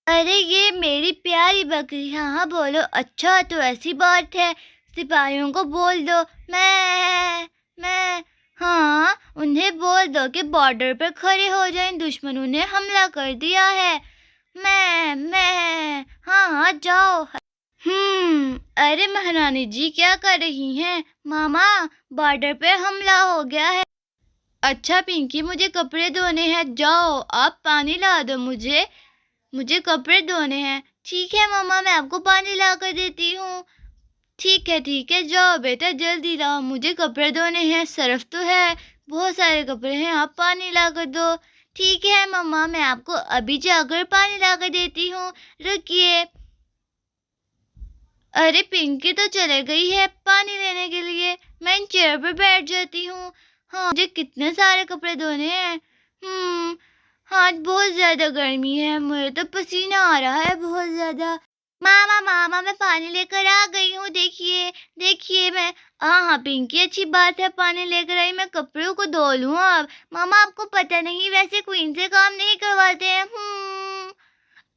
अरे ये मेरी प्यारी बकरी, हाँ हाँ बोलो। अच्छा तो ऐसी बात है, सिपाहियों को बोल दो। मैं हाँ, उन्हें बोल दो कि बॉर्डर पर खड़े हो जाएं, दुश्मनों ने हमला कर दिया है। मैं हाँ हाँ जाओ। अरे महारानी जी क्या कर रही हैं? मामा, बॉर्डर पे हमला हो गया है। अच्छा पिंकी, मुझे कपड़े धोने हैं, जाओ आप पानी ला दो मुझे कपड़े धोने हैं। ठीक है मम्मा, मैं आपको पानी ला कर देती हूँ। ठीक है, जाओ बेटा जल्दी लाओ, मुझे कपड़े धोने हैं। सर्फ तो है, बहुत सारे कपड़े हैं, आप पानी ला कर दो। ठीक है मम्मा, मैं आपको अभी जाकर पानी ला कर देती हूँ, रुकिए। अरे पिंकी तो चले गई है पानी लेने के लिए, मैं इन चेयर पर बैठ जाती हूँ। हाँ, मुझे कितने सारे कपड़े धोने हैं। हाँ, बहुत ज्यादा गर्मी है, मुझे तो पसीना आ रहा है बहुत ज्यादा। मामा मामा, मैं पानी लेकर आ गई हूँ, देखिए देखिए मैं। हाँ हाँ पिंकी, अच्छी बात है, पानी लेकर आई, मैं कपड़ों को धो लूँ अब। मामा आपको पता नहीं, वैसे क्वीन से काम नहीं करवाते हैं।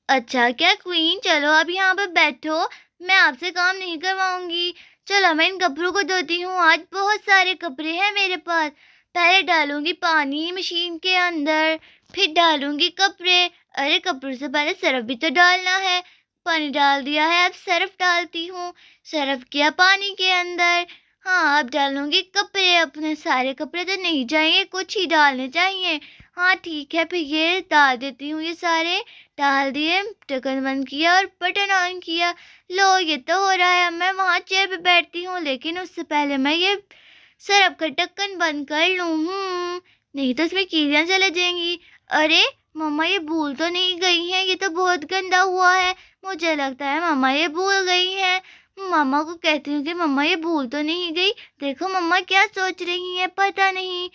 अच्छा क्या क्वीन, चलो अब यहाँ पर बैठो, मैं आपसे काम नहीं करवाऊंगी। चलो मैं इन कपड़ों को धोती हूँ, आज बहुत सारे कपड़े हैं मेरे पास। पहले डालूंगी पानी मशीन के अंदर, फिर डालूंगी कपड़े। अरे कपड़ों से पहले सर्फ भी तो डालना है। पानी डाल दिया है, अब सर्फ डालती हूँ। सर्फ किया पानी के अंदर। हाँ, अब डालूंगी कपड़े, अपने सारे कपड़े तो नहीं चाहिए, कुछ ही डालने चाहिए। हाँ ठीक है, फिर ये डाल देती हूँ, ये सारे डाल दिए, ढक्कन बंद किया और बटन ऑन किया। लो ये तो हो रहा है, मैं वहाँ चेयर पे बैठती हूँ, लेकिन उससे पहले मैं ये सरफ का ढक्कन बंद कर लूँ। नहीं तो इसमें कीड़ियाँ चले जाएंगी। अरे मम्मा ये भूल तो नहीं गई हैं, ये तो बहुत गंदा हुआ है। मुझे लगता है मम्मा ये भूल गई हैं। मम्मा को कहती हूँ कि मम्मा ये भूल तो नहीं गई, देखो मम्मा क्या सोच रही हैं, पता नहीं।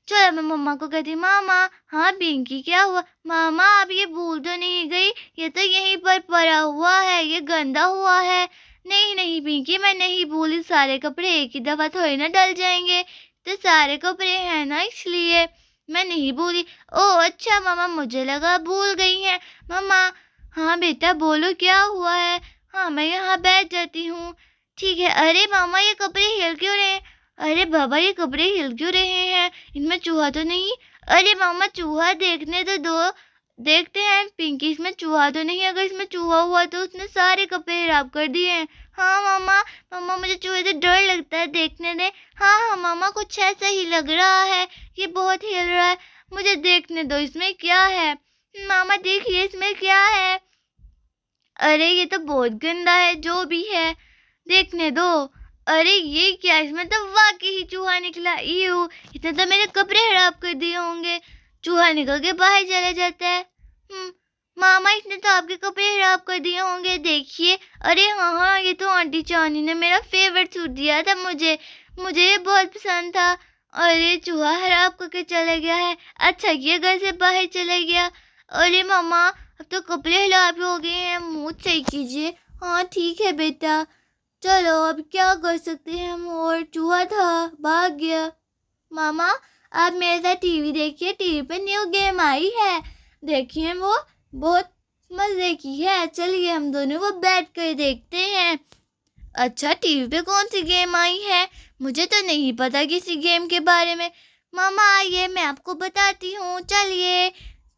चलो मैं मम्मा को कहती, मामा। हाँ पिंकी क्या हुआ? मामा अब ये भूल तो नहीं गई, ये तो यहीं पर पड़ा हुआ है, ये गंदा हुआ है। नहीं नहीं पिंकी, मैं नहीं भूली, सारे कपड़े एक ही दफा थोड़ी ना डल जाएंगे, तो सारे कपड़े हैं ना इसलिए मैं नहीं भूली। ओह अच्छा मामा, मुझे लगा भूल गई हैं। मामा हाँ बेटा बोलो क्या हुआ है? हाँ मैं यहाँ बैठ जाती हूँ। ठीक है। अरे मामा ये कपड़े हिल क्यों रहे हैं? अरे बाबा ये कपड़े हिल क्यों रहे हैं? इनमें चूहा तो नहीं? अरे मामा चूहा देखने तो दो, देखते हैं। पिंकी इसमें चूहा तो नहीं? अगर इसमें चूहा हुआ तो उसने सारे कपड़े खराब कर दिए हैं। हाँ मामा, मामा मुझे चूहे से डर लगता है, देखने दे। हाँ हाँ मामा, कुछ ऐसा ही लग रहा है, ये बहुत हिल रहा है, मुझे देखने दो, इसमें क्या है? मामा देखिए इसमें क्या है? अरे ये तो बहुत गंदा है, जो भी है देखने दो। अरे ये क्या, इसमें तो वाकई ही चूहा निकला। यू, इसने तो मेरे कपड़े खराब कर दिए होंगे। चूहा निकल के बाहर चला जाता है। मामा इसने तो आपके कपड़े खराब कर दिए होंगे, देखिए। अरे हाँ हाँ, ये तो आंटी चानी ने मेरा फेवरेट सूट दिया था मुझे, मुझे ये बहुत पसंद था। अरे चूहा खराब करके चला गया है, अच्छा ये घर से बाहर चला गया। अरे मामा अब तो कपड़े खराब हो गए हैं, मुँह सही कीजिए। हाँ ठीक है बेटा, चलो अब क्या कर सकते हैं हम, और चूहा था भाग गया। मामा आप मेरे साथ टीवी देखिए, टीवी पे न्यू गेम आई है, देखिए वो बहुत मजे की है, चलिए हम दोनों वो बैठ कर देखते हैं। अच्छा टीवी पे कौन सी गेम आई है? मुझे तो नहीं पता किसी गेम के बारे में। मामा आइए मैं आपको बताती हूँ, चलिए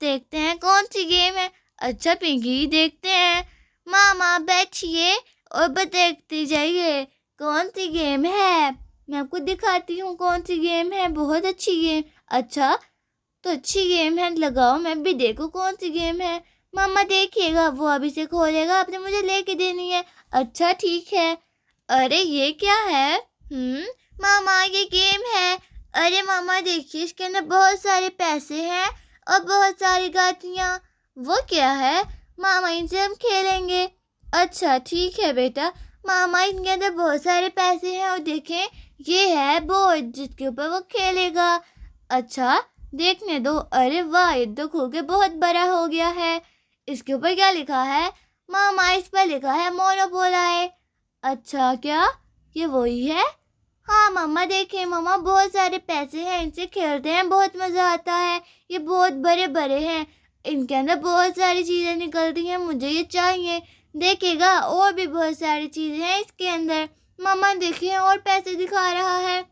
देखते हैं कौन सी गेम है। अच्छा पिंकी देखते हैं। मामा बैठिए और देखते जाइए कौन सी गेम है, मैं आपको दिखाती हूँ कौन सी गेम है, बहुत अच्छी गेम। अच्छा तो अच्छी गेम है, लगाओ मैं भी देखूँ कौन सी गेम है। मामा देखिएगा, वो अभी से खोलेगा, आपने मुझे लेके देनी है। अच्छा ठीक है। अरे ये क्या है? मामा ये गेम है। अरे मामा देखिए, इसके अंदर बहुत सारे पैसे हैं और बहुत सारी गातियाँ। वो क्या है? मामा इनसे हम खेलेंगे। अच्छा ठीक है बेटा। मामा इनके अंदर बहुत सारे पैसे हैं और देखें ये है बोर्ड जिसके ऊपर वो खेलेगा। अच्छा देखने दो। अरे वाह, ये तो खो के बहुत बड़ा हो गया है। इसके ऊपर क्या लिखा है? मामा इस पर लिखा है मोनोपोलाई। अच्छा क्या ये वही है? हाँ मामा देखें, मामा बहुत सारे पैसे हैं, इनसे खेलते हैं, बहुत मज़ा आता है, ये बहुत बड़े बड़े हैं, इनके अंदर बहुत सारी चीज़ें निकलती हैं, मुझे ये चाहिए। देखिएगा और भी बहुत सारी चीज़ें हैं इसके अंदर। मामा देखिए और पैसे दिखा रहा है।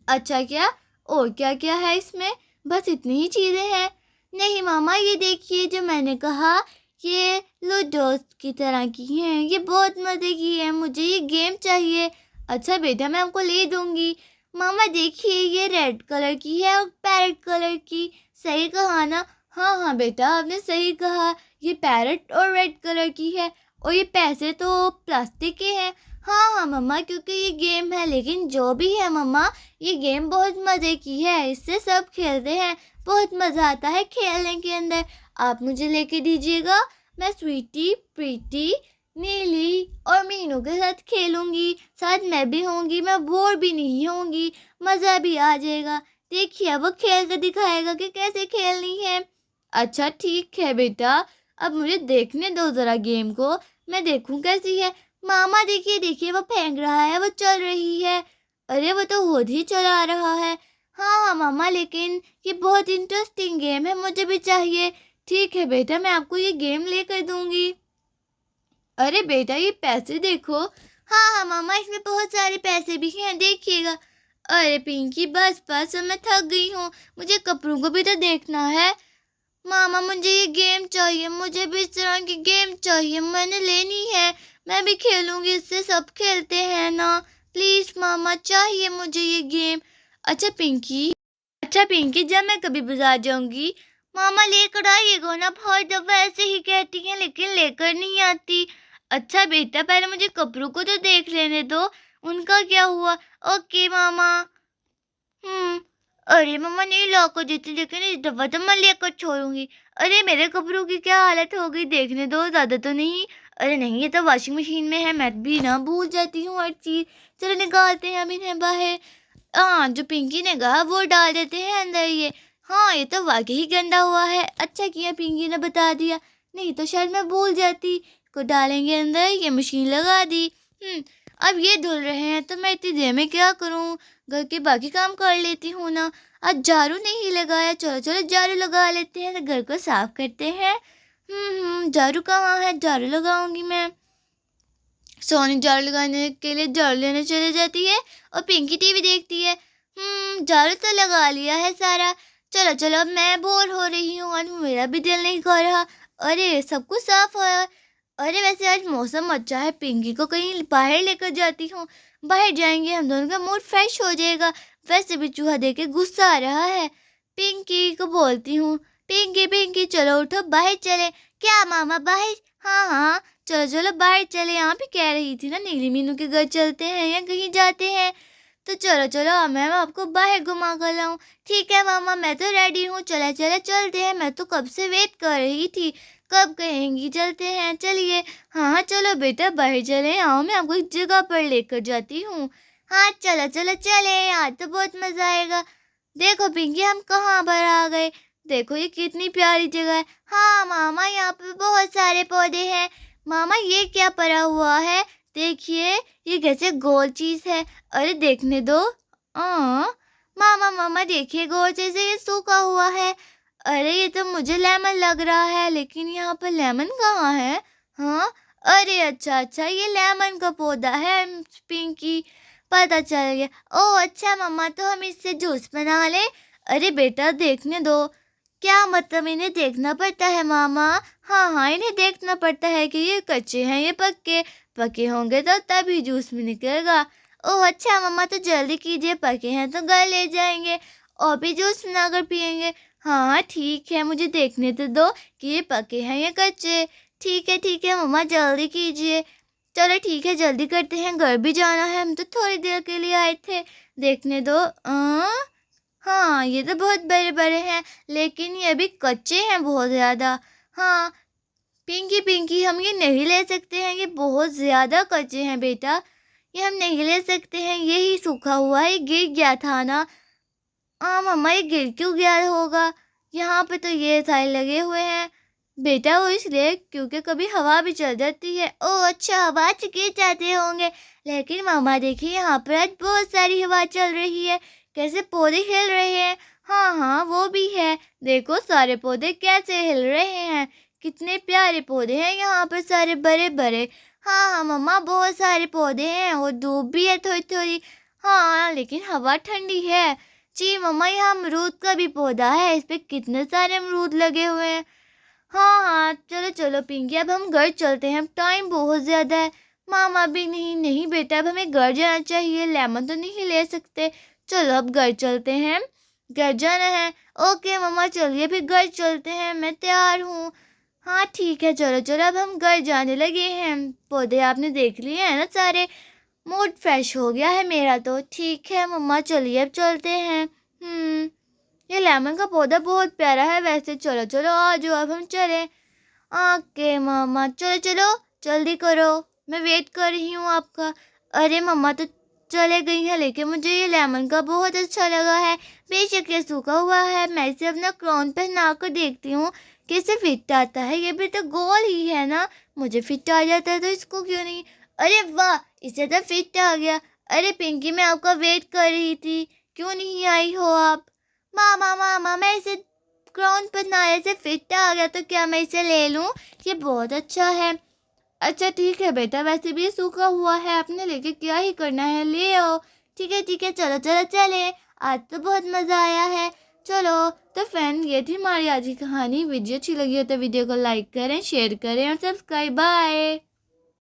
अच्छा क्या? और क्या-क्या है इसमें? बस इतनी ही चीज़ें हैं? नहीं मामा, ये देखिए जो मैंने कहा, ये लूडोस की तरह की हैं, ये बहुत मज़े की है, मुझे ये गेम चाहिए। अच्छा बेटा मैं आपको ले दूँगी। मामा देखिए ये रेड कलर की है और पैरेट कलर की, सही कहा ना? हाँ, हाँ बेटा आपने सही कहा, ये पैरेट और रेड कलर की है और ये पैसे तो प्लास्टिक के हैं। हाँ, हाँ मम्मा, क्योंकि ये गेम है, लेकिन जो भी है मम्मा, ये गेम बहुत मज़े की है, इससे सब खेलते हैं, बहुत मज़ा आता है खेलने के अंदर। आप मुझे लेके दीजिएगा, मैं स्वीटी, प्रीति, नीली और मीनू के साथ खेलूँगी, साथ मैं भी होंगी, मैं बोर भी नहीं होंगी, मज़ा भी आ जाएगा। देखिए अब वो खेल कर दिखाएगा कि कैसे खेलनी है। अच्छा ठीक है बेटा, अब मुझे देखने दो ज़रा गेम को, मैं देखूँ कैसी है। मामा देखिए देखिए वो फेंक रहा है, वो चल रही है। अरे वो तो खुद ही चला रहा है। हाँ हाँ मामा, लेकिन ये बहुत इंटरेस्टिंग गेम है, मुझे भी चाहिए। ठीक है बेटा मैं आपको ये गेम लेकर दूंगी। अरे बेटा ये पैसे देखो। हाँ हाँ मामा, इसमें बहुत सारे पैसे भी हैं, देखिएगा। अरे पिंकी बस बस, अब मैं थक गई हूँ, मुझे कपड़ों को भी तो देखना है। मामा मुझे ये गेम चाहिए, मुझे भी इस तरह की गेम चाहिए, मैंने लेनी है, मैं भी खेलूंगी, इससे सब खेलते हैं ना। प्लीज़ मामा चाहिए मुझे ये गेम। अच्छा पिंकी, जब मैं कभी बाजार जाऊंगी, मामा लेकर आइएगा ना, हर दफ़ा ऐसे ही कहती हैं लेकिन लेकर नहीं आती। अच्छा बेटा पहले मुझे कपड़ों को तो देख लेने दो, उनका क्या हुआ। ओके मामा। हुँ। अरे मम्मा नहीं लाकर देती, लेकिन इस दफ़ा तो मैं लेकर छोड़ूँगी। अरे मेरे कपड़ों की क्या हालत हो गई, देखने दो, ज़्यादा तो नहीं। अरे नहीं ये तो वॉशिंग मशीन में है, मैं भी ना भूल जाती हूँ हर चीज़। चलो निकालते हैं अब इन्हें बाहर। हाँ, जो पिंकी ने कहा वो डाल देते हैं अंदर ये। हाँ, ये तो वाक़ई ही गंदा हुआ है। अच्छा किया पिंकी ने बता दिया, नहीं तो शायद मैं भूल जाती। को डालेंगे अंदर, ये मशीन लगा दी। अब ये धुल रहे हैं तो मैं इतनी देर में क्या करूँ? घर के बाकी काम कर लेती हूँ ना। आज झाड़ू नहीं लगाया, चलो चलो झाड़ू लगा लेते हैं, तो घर को साफ करते हैं। झाड़ू कहाँ है? झाड़ू लगाऊंगी मैं। सोनी झाड़ू लगाने के लिए झाड़ू लेने चली जाती है और पिंकी टीवी देखती है। झाड़ू तो लगा लिया है सारा। चलो चलो अब मैं बोर हो रही हूँ और मेरा भी दिल नहीं कर रहा। अरे सब कुछ साफ है। अरे वैसे आज मौसम अच्छा है, पिंकी को कहीं बाहर लेकर जाती हूँ, बाहर जाएंगे हम दोनों का मूड फ्रेश हो जाएगा। वैसे भी चूहा देख के गुस्सा आ रहा है। पिंकी को बोलती हूँ, पिंकी पिंकी चलो उठो बाहर चले। क्या मामा बाहर? हाँ हाँ चलो चलो बाहर चले, यहाँ भी कह रही थी ना नीली मीनू के घर चलते हैं या कहीं जाते हैं, तो चलो चलो मैं आपको बाहर घुमा कर लाऊं। ठीक है मामा मैं तो रेडी हूँ, चले चले चलते हैं, मैं तो कब से वेट कर रही थी, कब कहेंगी चलते हैं, चलिए। हाँ हाँ चलो बेटा बाहर चले, आओ मैं आपको एक जगह पर लेकर जाती हूँ। हाँ चलो चलो चले, आज तो बहुत मज़ा आएगा। देखो पिंकी हम कहाँ पर आ गए, देखो ये कितनी प्यारी जगह है। हाँ मामा यहाँ पे बहुत सारे पौधे हैं। मामा ये क्या पड़ा हुआ है, देखिए ये कैसे गोल चीज़ है। अरे देखने दो। मामा मामा देखिए गोल चीज़ है, ये सूखा हुआ है। अरे ये तो मुझे लेमन लग रहा है, लेकिन यहाँ पर लेमन कहाँ है? हाँ अरे अच्छा अच्छा ये लेमन का पौधा है पिंकी, पता चल गया। ओह अच्छा मम्मा, तो हम इससे जूस बना लें। अरे बेटा देखने दो। क्या मतलब इन्हें देखना पड़ता है मामा? हाँ हाँ इन्हें देखना पड़ता है कि ये कच्चे हैं ये पक्के, पके होंगे तो तभी जूस में निकलेगा। ओह अच्छा मम्मा तो जल्दी कीजिए, पके हैं तो घर ले जाएंगे और भी जूस बनाकर पियेंगे। हाँ हाँ ठीक है, मुझे देखने तो दो कि ये पके हैं या कच्चे। ठीक है मम्मा जल्दी कीजिए। चलो ठीक है जल्दी करते हैं, घर भी जाना है, हम तो थोड़ी देर के लिए आए थे, देखने दो। हाँ ये तो बहुत बड़े बड़े हैं, लेकिन ये अभी कच्चे हैं बहुत ज़्यादा। हाँ पिंकी पिंकी हम ये नहीं ले सकते हैं, ये बहुत ज़्यादा कच्चे हैं बेटा, ये हम नहीं ले सकते हैं, यही सूखा हुआ है, ये गिर गया था ना। मम्मा ये गिर क्यों गया होगा, यहाँ पे तो ये सारे लगे हुए हैं। बेटा वो इसलिए क्योंकि कभी हवा भी चल जाती है। ओह अच्छा हवा से गिर जाते होंगे, लेकिन मामा देखिए यहाँ पर आज बहुत सारी हवा चल रही है, कैसे पौधे हिल रहे हैं। हाँ हाँ, वो भी है। देखो सारे पौधे कैसे हिल रहे हैं। कितने प्यारे पौधे हैं यहाँ पर, सारे बड़े बड़े। हाँ हाँ मम्मा, बहुत सारे पौधे हैं और धूप भी है थोड़ी थोड़ी। हाँ लेकिन हवा ठंडी है। जी मम्मा, यहाँ अमरूद का भी पौधा है, इस पे कितने सारे अमरूद लगे हुए हैं। हाँ हाँ, चलो चलो पिंकी, अब हम घर चलते हैं, अब टाइम बहुत ज़्यादा है। मामा भी नहीं, नहीं बेटा, अब हमें घर जाना चाहिए, लेमन तो नहीं ले सकते। चलो अब घर चलते हैं, घर जाना है। ओके मम्मा, चलिए फिर घर चलते हैं, मैं तैयार हूँ। हाँ ठीक है, चलो चलो, अब हम घर जाने लगे हैं। पौधे आपने देख लिए हैं ना सारे, मूड फ्रेश हो गया है मेरा तो। ठीक है मम्मा, चलिए अब चलते हैं। ये लेमन का पौधा बहुत प्यारा है वैसे। चलो चलो आ जाओ, अब हम चलें। ओके मम्मा, चलो चलो, जल्दी करो, मैं वेट कर रही हूँ आपका। अरे मम्मा तो चले गई है, लेकिन मुझे ये लेमन का बहुत अच्छा लगा है। बेशक ये सूखा हुआ है, मैं इसे अपना क्राउन पहना कर देखती हूँ कि इसे फिट आता है। ये भी तो गोल ही है ना, मुझे फिट आ जाता है तो इसको क्यों नहीं। अरे वाह, इसे तो फिट आ गया। अरे पिंकी, मैं आपका वेट कर रही थी, क्यों नहीं आई हो आप। मामा मामा, मैं इसे क्राउन पहनाने से फिट आ गया, तो क्या मैं इसे ले लूं। ये बहुत अच्छा है। अच्छा ठीक है बेटा, वैसे भी ये सूखा हुआ है, आपने लेके क्या ही करना है, ले आओ। ठीक है, चलो चलो चले, आज तो बहुत मज़ा आया है। चलो, तो फ्रेंड ये थी हमारी आज की कहानी। वीडियो अच्छी लगी हो तो वीडियो को लाइक करें, शेयर करें और सब्सक्राइब। बाय।